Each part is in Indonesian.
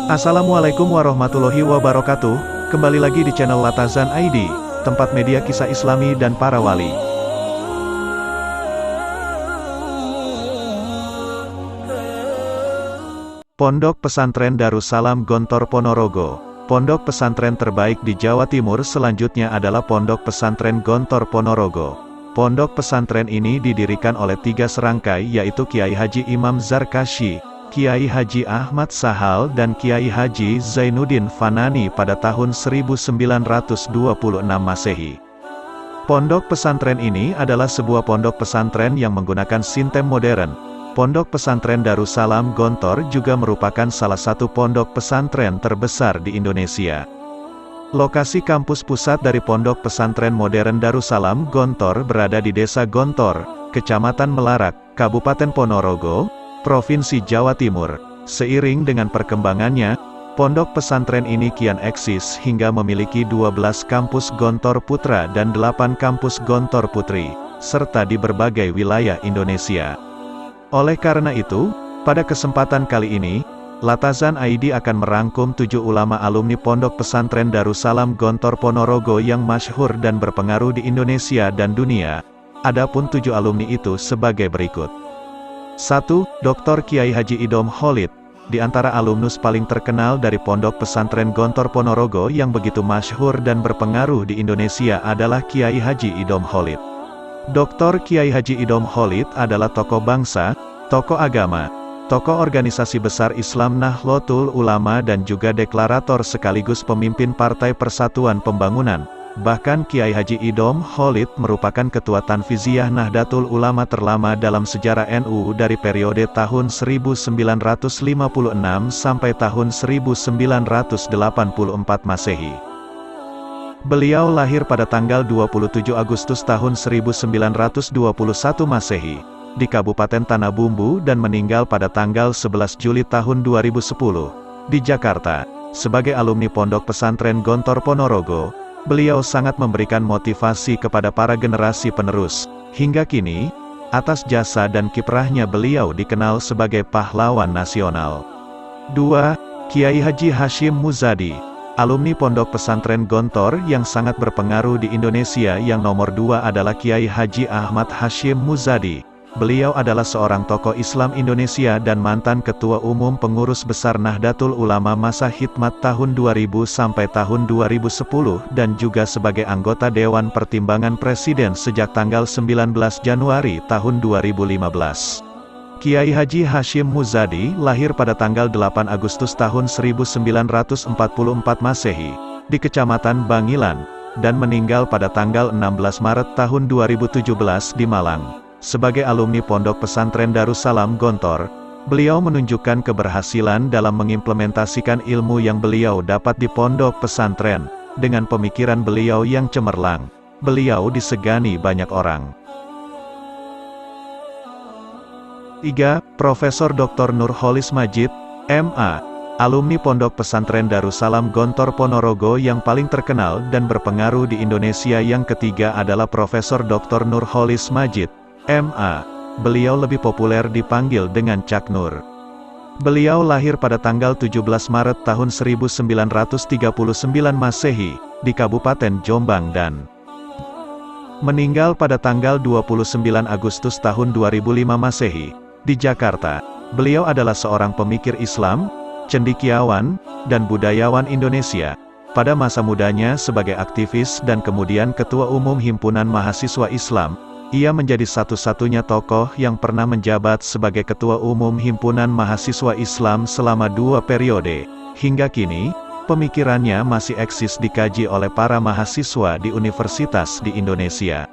Assalamualaikum warahmatullahi wabarakatuh. Kembali lagi di channel Latazan ID, tempat media kisah Islami dan para wali. Pondok Pesantren Darussalam Gontor Ponorogo. Pondok pesantren terbaik di Jawa Timur selanjutnya adalah Pondok Pesantren Gontor Ponorogo. Pondok pesantren ini didirikan oleh 3 serangkai, yaitu Kiai Haji Imam Zarkashi, Kiai Haji Ahmad Sahal dan Kiai Haji Zainuddin Fanani pada tahun 1926 Masehi. Pondok pesantren ini adalah sebuah pondok pesantren yang menggunakan sistem modern. Pondok Pesantren Darussalam Gontor juga merupakan salah satu pondok pesantren terbesar di Indonesia. Lokasi kampus pusat dari Pondok Pesantren Modern Darussalam Gontor berada di Desa Gontor, Kecamatan Melarak, Kabupaten Ponorogo, Provinsi Jawa Timur. Seiring dengan perkembangannya, pondok pesantren ini kian eksis hingga memiliki 12 kampus Gontor Putra dan 8 kampus Gontor Putri, serta di berbagai wilayah Indonesia. Oleh karena itu, pada kesempatan kali ini, Latazan ID akan merangkum 7 ulama alumni Pondok Pesantren Darussalam Gontor Ponorogo yang masyhur dan berpengaruh di Indonesia dan dunia. Adapun 7 alumni itu sebagai berikut. 1. Dr. Kiai Haji Idham Khalid. Di antara alumnus paling terkenal dari Pondok Pesantren Gontor Ponorogo yang begitu masyhur dan berpengaruh di Indonesia adalah Kiai Haji Idham Khalid. Dr. Kiai Haji Idham Khalid adalah tokoh bangsa, tokoh agama, tokoh organisasi besar Islam Nahdlatul Ulama dan juga deklarator sekaligus pemimpin Partai Persatuan Pembangunan. Bahkan Kiai Haji Idham Khalid merupakan ketua Tanfiziyah Nahdlatul Ulama terlama dalam sejarah NU dari periode tahun 1956 sampai tahun 1984 Masehi. Beliau lahir pada tanggal 27 Agustus tahun 1921 Masehi, di Kabupaten Tanah Bumbu dan meninggal pada tanggal 11 Juli tahun 2010, di Jakarta. Sebagai alumni Pondok Pesantren Gontor Ponorogo, beliau sangat memberikan motivasi kepada para generasi penerus. Hingga kini, atas jasa dan kiprahnya beliau dikenal sebagai pahlawan nasional. 2. Kiai Haji Hashim Muzadi. Alumni Pondok Pesantren Gontor yang sangat berpengaruh di Indonesia. Yang nomor 2 adalah Kiai Haji Ahmad Hashim Muzadi. Beliau adalah seorang tokoh Islam Indonesia dan mantan Ketua Umum Pengurus Besar Nahdlatul Ulama masa khidmat tahun 2000 sampai tahun 2010 dan juga sebagai anggota Dewan Pertimbangan Presiden sejak tanggal 19 Januari tahun 2015. Kiai Haji Hashim Muzadi lahir pada tanggal 8 Agustus tahun 1944 Masehi, di Kecamatan Bangilan, dan meninggal pada tanggal 16 Maret tahun 2017 di Malang. Sebagai alumni Pondok Pesantren Darussalam Gontor, beliau menunjukkan keberhasilan dalam mengimplementasikan ilmu yang beliau dapat di pondok pesantren. Dengan pemikiran beliau yang cemerlang, beliau disegani banyak orang. 3. Profesor Dr. Nurholis Majid, M.A. Alumni Pondok Pesantren Darussalam Gontor Ponorogo yang paling terkenal dan berpengaruh di Indonesia. Yang ketiga adalah Profesor Dr. Nurholis Majid, M.A. Beliau lebih populer dipanggil dengan Cak Nur. Beliau lahir pada tanggal 17 Maret tahun 1939 Masehi, di Kabupaten Jombang dan meninggal pada tanggal 29 Agustus tahun 2005 Masehi, di Jakarta. Beliau adalah seorang pemikir Islam, cendekiawan, dan budayawan Indonesia. Pada masa mudanya sebagai aktivis dan kemudian Ketua Umum Himpunan Mahasiswa Islam, ia menjadi satu-satunya tokoh yang pernah menjabat sebagai Ketua Umum Himpunan Mahasiswa Islam selama 2 periode. Hingga kini, pemikirannya masih eksis dikaji oleh para mahasiswa di universitas di Indonesia.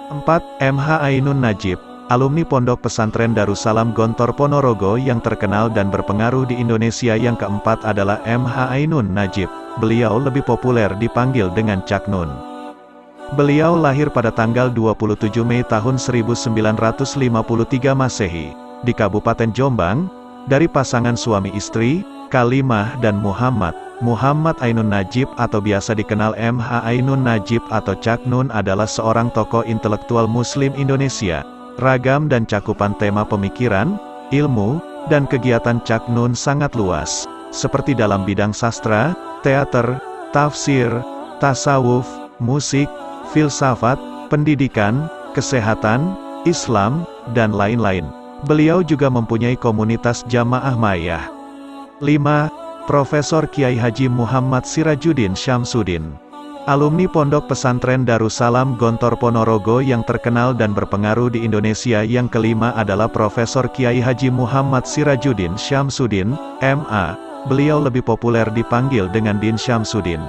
4. M.H. Ainun Najib. Alumni Pondok Pesantren Darussalam Gontor Ponorogo yang terkenal dan berpengaruh di Indonesia. Yang keempat adalah M.H. Ainun Najib. Beliau lebih populer dipanggil dengan Cak Nun. Beliau lahir pada tanggal 27 Mei tahun 1953 Masehi, di Kabupaten Jombang, dari pasangan suami istri, Kalimah dan Muhammad. Muhammad Ainun Najib atau biasa dikenal M.H. Ainun Najib atau Cak Nun adalah seorang tokoh intelektual Muslim Indonesia. Ragam dan cakupan tema pemikiran, ilmu, dan kegiatan Cak Nun sangat luas, seperti dalam bidang sastra, teater, tafsir, tasawuf, musik, filsafat, pendidikan, kesehatan, Islam, dan lain-lain. Beliau juga mempunyai komunitas Jamaah Mayah. 5. Profesor Kiai Haji Muhammad Sirajuddin Syamsuddin. Alumni Pondok Pesantren Darussalam Gontor Ponorogo yang terkenal dan berpengaruh di Indonesia. Yang kelima adalah Profesor Kiai Haji Muhammad Sirajuddin Syamsuddin, MA. Beliau lebih populer dipanggil dengan Din Syamsuddin.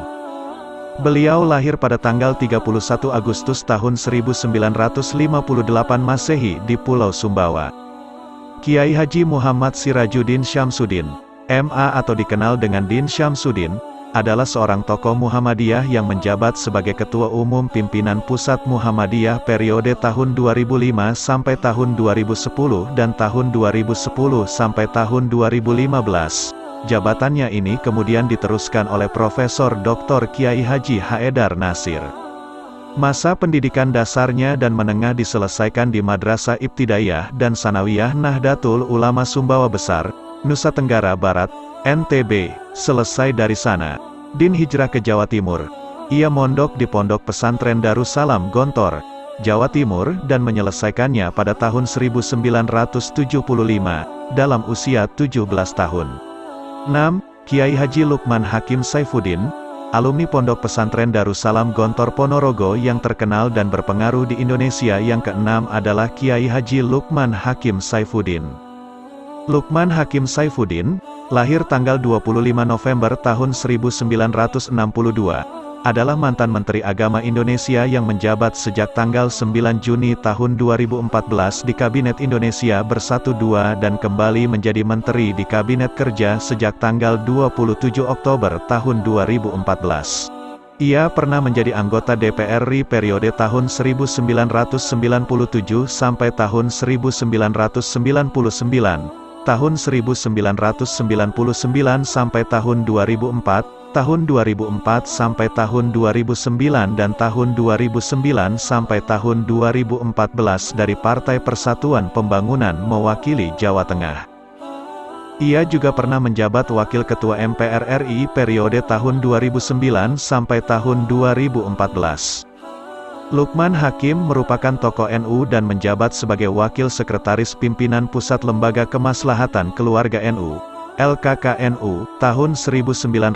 Beliau lahir pada tanggal 31 Agustus tahun 1958 Masehi di Pulau Sumbawa. Kiai Haji Muhammad Sirajuddin Syamsuddin, MA atau dikenal dengan Din Syamsuddin, adalah seorang tokoh Muhammadiyah yang menjabat sebagai Ketua Umum Pimpinan Pusat Muhammadiyah periode tahun 2005 sampai tahun 2010 dan tahun 2010 sampai tahun 2015. Jabatannya ini kemudian diteruskan oleh Profesor Dr. Kiai Haji Haedar Nasir. Masa pendidikan dasarnya dan menengah diselesaikan di Madrasah Ibtidaiyah dan Sanawiyah Nahdlatul Ulama Sumbawa Besar, Nusa Tenggara Barat, NTB. Selesai dari sana, Din hijrah ke Jawa Timur. Ia mondok di Pondok Pesantren Darussalam Gontor, Jawa Timur dan menyelesaikannya pada tahun 1975, dalam usia 17 tahun. 6. Kiai Haji Lukman Hakim Saifuddin, alumni Pondok Pesantren Darussalam Gontor Ponorogo yang terkenal dan berpengaruh di Indonesia. Yang keenam adalah Kiai Haji Lukman Hakim Saifuddin. Lukman Hakim Saifuddin, lahir tanggal 25 November tahun 1962, adalah mantan Menteri Agama Indonesia yang menjabat sejak tanggal 9 Juni tahun 2014 di Kabinet Indonesia Bersatu II dan kembali menjadi Menteri di Kabinet Kerja sejak tanggal 27 Oktober tahun 2014. Ia pernah menjadi anggota DPR RI periode tahun 1997 sampai tahun 1999, tahun 1999 sampai tahun 2004, tahun 2004 sampai tahun 2009 dan tahun 2009 sampai tahun 2014 dari Partai Persatuan Pembangunan mewakili Jawa Tengah. Ia juga pernah menjabat Wakil Ketua MPR RI periode tahun 2009 sampai tahun 2014. Lukman Hakim merupakan tokoh NU dan menjabat sebagai Wakil Sekretaris Pimpinan Pusat Lembaga Kemaslahatan Keluarga NU, LKKNU, tahun 1985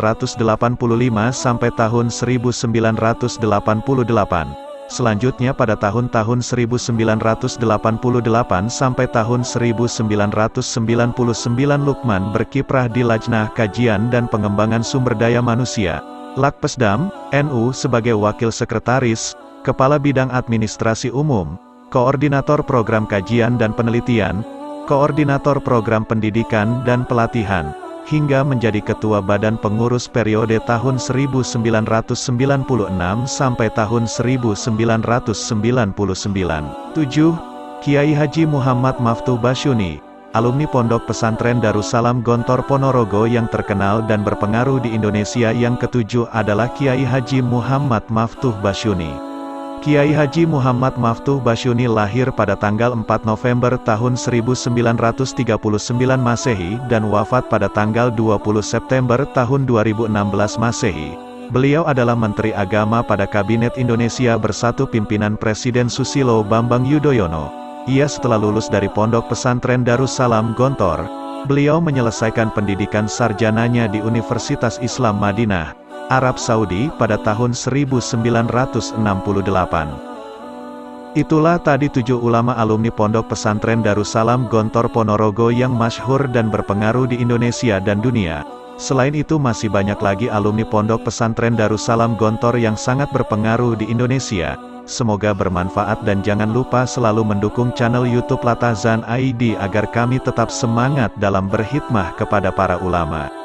sampai tahun 1988. Selanjutnya pada tahun-tahun 1988 sampai tahun 1999 Lukman berkiprah di Lajnah Kajian dan Pengembangan Sumber Daya Manusia, Lakpesdam, NU sebagai Wakil Sekretaris, Kepala Bidang Administrasi Umum, Koordinator Program Kajian dan Penelitian, Koordinator Program Pendidikan dan Pelatihan, hingga menjadi Ketua Badan Pengurus periode tahun 1996 sampai tahun 1999. 7. Kiai Haji Muhammad Maftuh Basyuni, alumni Pondok Pesantren Darussalam Gontor Ponorogo yang terkenal dan berpengaruh di Indonesia. Yang ketujuh adalah Kiai Haji Muhammad Maftuh Basyuni. Kiai Haji Muhammad Maftuh Basyuni lahir pada tanggal 4 November tahun 1939 Masehi dan wafat pada tanggal 20 September tahun 2016 Masehi. Beliau adalah Menteri Agama pada Kabinet Indonesia Bersatu pimpinan Presiden Susilo Bambang Yudhoyono. Ia setelah lulus dari Pondok Pesantren Darussalam Gontor, beliau menyelesaikan pendidikan sarjananya di Universitas Islam Madinah, Arab Saudi pada tahun 1968. Itulah tadi 7 ulama alumni Pondok Pesantren Darussalam Gontor Ponorogo yang masyhur dan berpengaruh di Indonesia dan dunia. Selain itu masih banyak lagi alumni Pondok Pesantren Darussalam Gontor yang sangat berpengaruh di Indonesia. Semoga bermanfaat dan jangan lupa selalu mendukung channel YouTube Latazan ID agar kami tetap semangat dalam berkhidmah kepada para ulama.